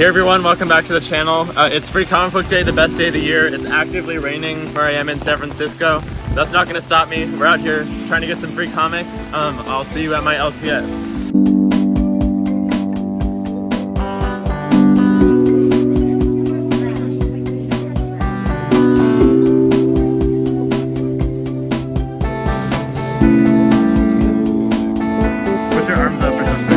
Hey everyone, welcome back to the channel. It's Free Comic Book Day, the best day of the year. It's actively raining where I am in San Francisco. That's not gonna stop me. We're out here trying to get some free comics. I'll see you at my LCS. Put your arms up or something.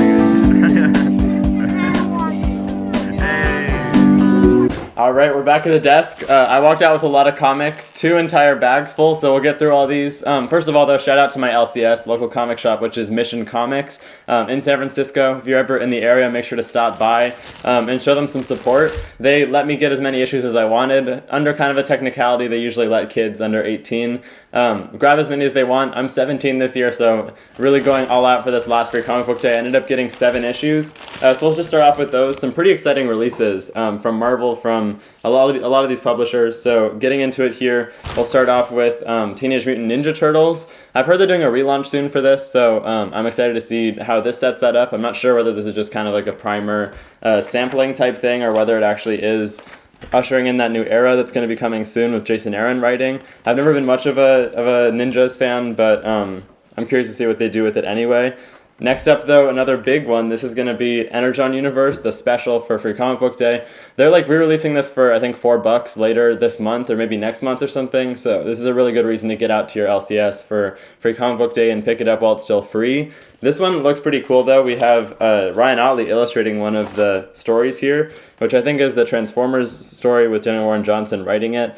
Alright, we're back at the desk. I walked out with a lot of comics, 2 entire bags full, so we'll get through all these. First of all, though, shout out to my LCS, local comic shop, which is Mission Comics in San Francisco. If you're ever in the area, make sure to stop by and show them some support. They let me get as many issues as I wanted. Under kind of a technicality, they usually let kids under 18 grab as many as they want. I'm 17 this year, so really going all out for this last Free Comic Book Day. I ended up getting 7 issues. So we'll just start off with those. Some pretty exciting releases from Marvel, from a lot of these publishers. So getting into it here, we'll start off with Teenage Mutant Ninja Turtles. I've heard they're doing a relaunch soon for this, so I'm excited to see how this sets that up. I'm not sure whether this is just kind of like a primer sampling type thing, or whether it actually is ushering in that new era that's going to be coming soon with Jason Aaron writing. I've never been much of a Ninjas fan, but I'm curious to see what they do with it anyway. Next up, though, another big one. This is going to be Energon Universe, the special for Free Comic Book Day. They're like re-releasing this for, I think, $4 later this month, or maybe next month or something. So this is a really good reason to get out to your LCS for Free Comic Book Day and pick it up while it's still free. This one looks pretty cool, though. We have Ryan Otley illustrating one of the stories here, which I think is the Transformers story with Jenna Warren Johnson writing it.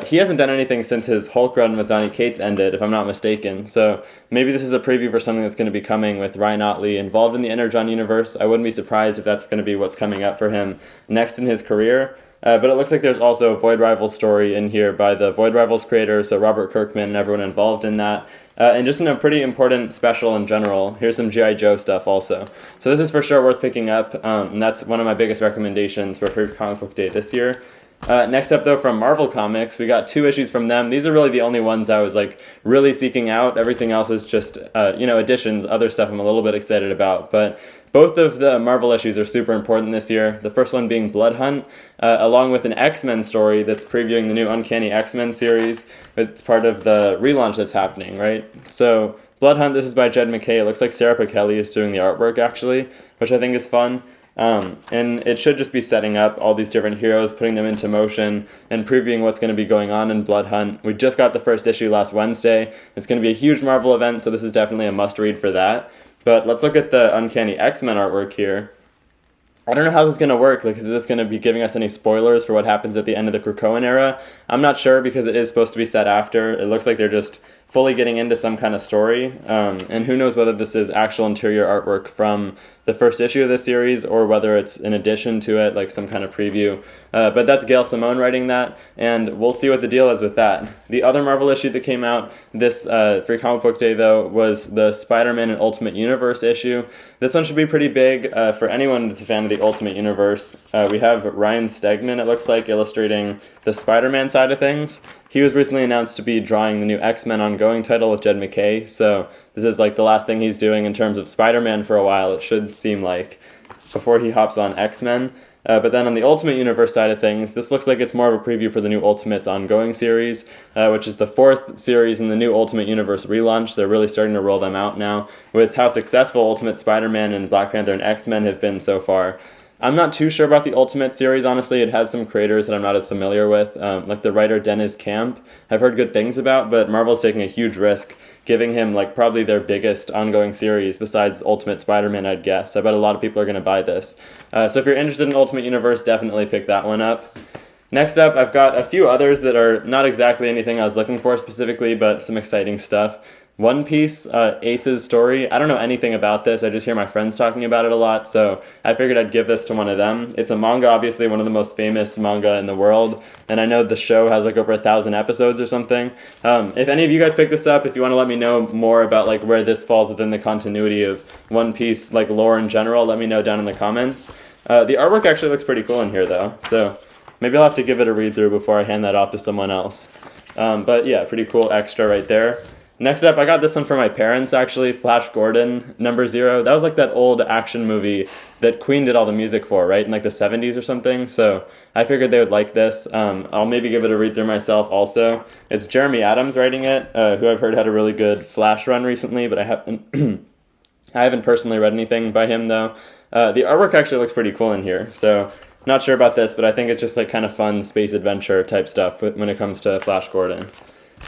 He hasn't done anything since his Hulk run with Donny Cates ended, if I'm not mistaken. So maybe this is a preview for something that's going to be coming with Ryan Otley involved in the Energon universe. I wouldn't be surprised if that's going to be what's coming up for him next in his career. But it looks like there's also a Void Rivals story in here by the Void Rivals creator, so Robert Kirkman and everyone involved in that. And just in a pretty important special in general. Here's some G.I. Joe stuff also. So this is for sure worth picking up, and that's one of my biggest recommendations for Free Comic Book Day this year. Next up, though, from Marvel Comics, we got 2 issues from them. These are really the only ones I was really seeking out. Everything else is just additions, other stuff I'm a little bit excited about. But both of the Marvel issues are super important this year. The first one being Blood Hunt, along with an X-Men story that's previewing the new Uncanny X-Men series. It's part of the relaunch that's happening, right? So Blood Hunt, this is by Jed MacKay. It looks like Sarah Pichelli is doing the artwork, actually, which I think is fun. And it should just be setting up all these different heroes, putting them into motion, and previewing what's going to be going on in Blood Hunt. We just got the first issue last Wednesday. It's going to be a huge Marvel event, so this is definitely a must-read for that. But let's look at the Uncanny X-Men artwork here. I don't know how this is going to work. Is this going to be giving us any spoilers for what happens at the end of the Krakoan era? I'm not sure, because it is supposed to be set after. It looks like they're just fully getting into some kind of story. And who knows whether this is actual interior artwork from the first issue of this series, or whether it's in addition to it, like some kind of preview. But that's Gail Simone writing that, and we'll see what the deal is with that. The other Marvel issue that came out this Free Comic Book Day, though, was the Spider-Man and Ultimate Universe issue. This one should be pretty big for anyone that's a fan of the Ultimate Universe. We have Ryan Stegman, it looks like, illustrating the Spider-Man side of things. He was recently announced to be drawing the new X-Men ongoing title with Jed MacKay, so this is the last thing he's doing in terms of Spider-Man for a while, it should seem like, before he hops on X-Men. But then on the Ultimate Universe side of things, this looks like it's more of a preview for the new Ultimates ongoing series, which is the 4th series in the new Ultimate Universe relaunch. They're really starting to roll them out now, with how successful Ultimate Spider-Man and Black Panther and X-Men have been so far. I'm not too sure about the Ultimate series, honestly. It has some creators that I'm not as familiar with, like the writer Dennis Camp. I've heard good things about, but Marvel's taking a huge risk, giving him probably their biggest ongoing series besides Ultimate Spider-Man, I'd guess. I bet a lot of people are going to buy this. So if you're interested in Ultimate Universe, definitely pick that one up. Next up, I've got a few others that are not exactly anything I was looking for specifically, but some exciting stuff. One Piece, Ace's story. I don't know anything about this. I just hear my friends talking about it a lot, so I figured I'd give this to one of them. It's a manga, obviously, one of the most famous manga in the world, and I know the show has over 1,000 episodes or something. If any of you guys pick this up, if you want to let me know more about where this falls within the continuity of One Piece, lore in general, let me know down in the comments. The artwork actually looks pretty cool in here, though, so maybe I'll have to give it a read-through before I hand that off to someone else. But yeah, pretty cool extra right there. Next up, I got this one for my parents, actually, Flash Gordon, number 0. That was like that old action movie that Queen did all the music for, right, in like the 70s or something. So I figured they would like this. I'll maybe give it a read through myself also. It's Jeremy Adams writing it, who I've heard had a really good Flash run recently, but I haven't personally read anything by him, though. The artwork actually looks pretty cool in here, so not sure about this, but I think it's just like kind of fun space adventure type stuff when it comes to Flash Gordon.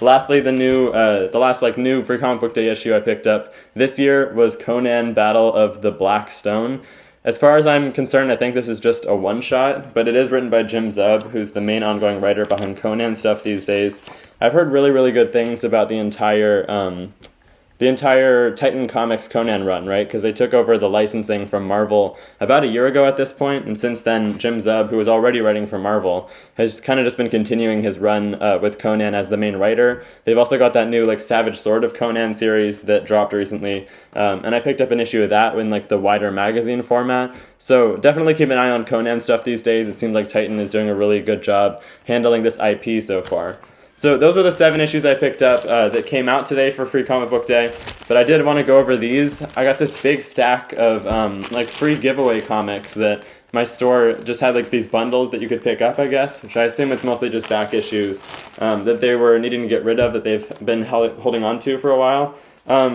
Lastly, the last like new Free Comic Book Day issue I picked up this year was Conan Battle of the Black Stone. As far as I'm concerned, I think this is just a one-shot, but it is written by Jim Zub, who's the main ongoing writer behind Conan stuff these days. I've heard really, really good things about the entire Titan Comics Conan run, right? Because they took over the licensing from Marvel about a year ago at this point, and since then, Jim Zub, who was already writing for Marvel, has kind of just been continuing his run with Conan as the main writer. They've also got that new like Savage Sword of Conan series that dropped recently, and I picked up an issue of that in like the wider magazine format. So definitely keep an eye on Conan stuff these days. It seems like Titan is doing a really good job handling this IP so far. So those were the 7 issues I picked up that came out today for Free Comic Book Day. But I did want to go over these. I got this big stack of like free giveaway comics that my store just had like these bundles that you could pick up, I guess, which I assume it's mostly just back issues that they were needing to get rid of that they've been holding on to for a while.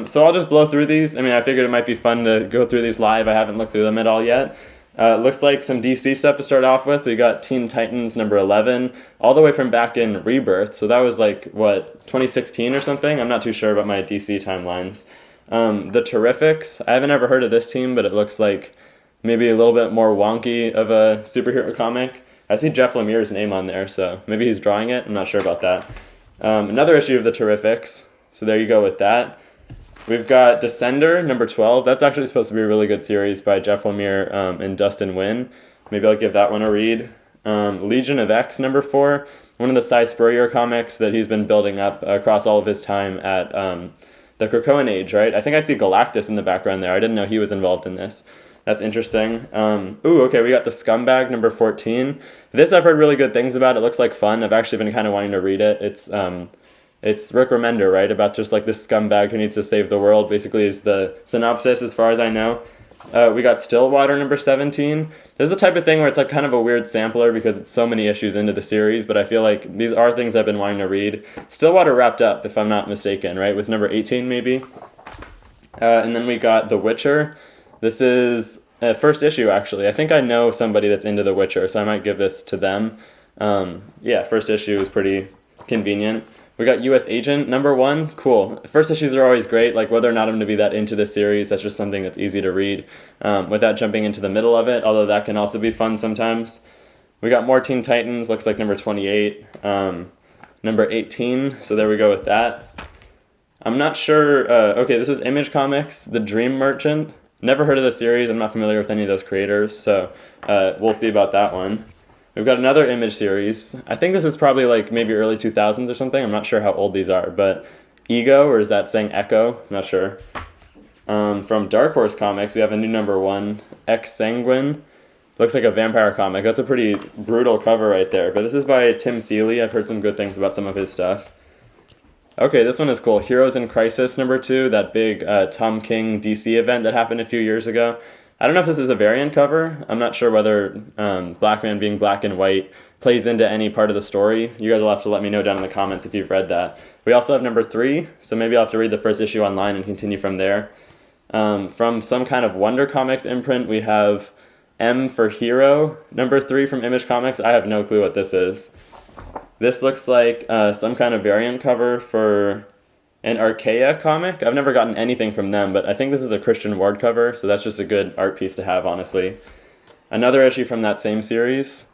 So I'll just blow through these. I mean, I figured it might be fun to go through these live. I haven't looked through them at all yet. Looks like some DC stuff to start off with. We got Teen Titans number 11, all the way from back in Rebirth. So that was like, what, 2016 or something? I'm not too sure about my DC timelines. The Terrifics. I haven't ever heard of this team, but it looks like maybe a little bit more wonky of a superhero comic. I see Jeff Lemire's name on there, so maybe he's drawing it. I'm not sure about that. Another issue of the Terrifics. So there you go with that. We've got Descender, number 12. That's actually supposed to be a really good series by Jeff Lemire and Dustin Nguyen. Maybe I'll give that one a read. Legion of X, number 4. One of the Cy Spurrier comics that he's been building up across all of his time at the Krakoan Age, right? I think I see Galactus in the background there. I didn't know he was involved in this. That's interesting. Okay, we got The Scumbag, number 14. This I've heard really good things about. It looks like fun. I've actually been kind of wanting to read it. It's Rick Remender, right? About just like this scumbag who needs to save the world, basically is the synopsis as far as I know. We got Stillwater, number 17. This is the type of thing where it's like kind of a weird sampler because it's so many issues into the series, but I feel like these are things I've been wanting to read. Stillwater wrapped up, if I'm not mistaken, right? With number 18 maybe. And then we got The Witcher. This is first issue, actually. I think I know somebody that's into The Witcher, so I might give this to them. First issue is pretty convenient. We got U.S. Agent, number 1. Cool. First issues are always great, like whether or not I'm going to be that into the series, that's just something that's easy to read without jumping into the middle of it, although that can also be fun sometimes. We got more Teen Titans, looks like number 28. Number 18, so there we go with that. I'm not sure, okay, this is Image Comics, The Dream Merchant. Never heard of the series, I'm not familiar with any of those creators, so we'll see about that one. We've got another Image series. I think this is probably like maybe early 2000s or something. I'm not sure how old these are, but Ego, or is that saying Echo? I'm not sure. From Dark Horse Comics, we have a new number 1, Ex Sanguine. Looks like a vampire comic. That's a pretty brutal cover right there, but this is by Tim Seeley. I've heard some good things about some of his stuff. Okay, this one is cool. Heroes in Crisis, number 2, that big Tom King DC event that happened a few years ago. I don't know if this is a variant cover. I'm not sure whether Black Man being black and white plays into any part of the story. You guys will have to let me know down in the comments if you've read that. We also have number 3, so maybe I'll have to read the first issue online and continue from there. From some kind of Wonder Comics imprint, we have M for Hero, number 3 from Image Comics. I have no clue what this is. This looks like some kind of variant cover for an Archaea comic. I've never gotten anything from them, but I think this is a Christian Ward cover, so that's just a good art piece to have, honestly. Another issue from that same series.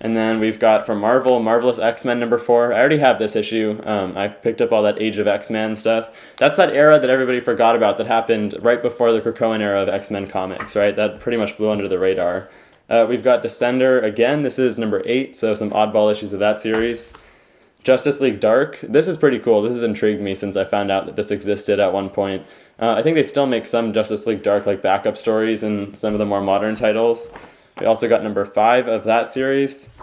And then we've got from Marvel, Marvelous X-Men number 4. I already have this issue. I picked up all that Age of X-Men stuff. That's that era that everybody forgot about that happened right before the Krakoan era of X-Men comics, right? That pretty much flew under the radar. We've got Descender again. This is number 8, so some oddball issues of that series. Justice League Dark. This is pretty cool. This has intrigued me since I found out that this existed at one point. I think they still make some Justice League Dark like backup stories in some of the more modern titles. We also got number 5 of that series.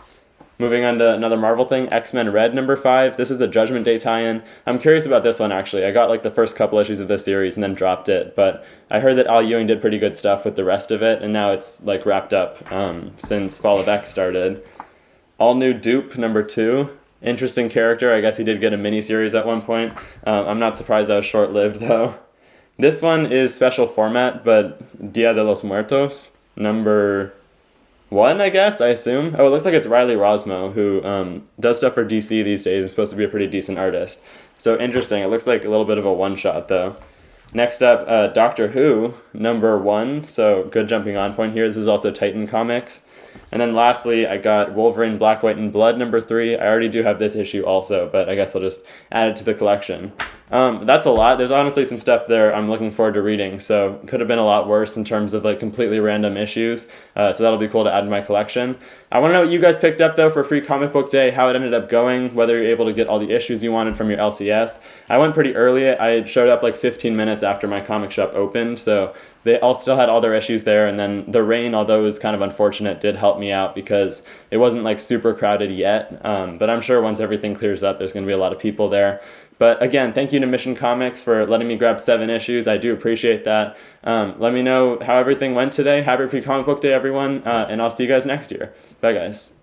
Moving on to another Marvel thing, X-Men Red #5. This is a Judgment Day tie-in. I'm curious about this one, actually. I got like the first couple issues of this series and then dropped it, but I heard that Al Ewing did pretty good stuff with the rest of it, and now it's like wrapped up since Fall of X started. All New Dupe #2. Interesting character. I guess he did get a mini-series at one point. I'm not surprised that was short-lived, though. This one is special format, but Dia de los Muertos, #1, I guess, I assume. Oh, it looks like it's Riley Rosmo, who does stuff for DC these days. Is supposed to be a pretty decent artist. So interesting. It looks like a little bit of a one-shot, though. Next up, Doctor Who, #1. So good jumping on point here. This is also Titan Comics. And then lastly, I got Wolverine Black, White, and Blood #3. I already do have this issue also, but I guess I'll just add it to the collection. That's a lot. There's honestly some stuff there I'm looking forward to reading, so could have been a lot worse in terms of like completely random issues. So that'll be cool to add to my collection. I want to know what you guys picked up though for Free Comic Book Day, how it ended up going, whether you're able to get all the issues you wanted from your LCS. I went pretty early. I showed up like 15 minutes after my comic shop opened, so they all still had all their issues there, and then the rain, although it was kind of unfortunate, did help me out because it wasn't like super crowded yet. But I'm sure once everything clears up, there's going to be a lot of people there. But again, thank you to Mission Comics for letting me grab 7 issues. I do appreciate that. Let me know how everything went today. Happy Free Comic Book Day, everyone, and I'll see you guys next year. Bye, guys.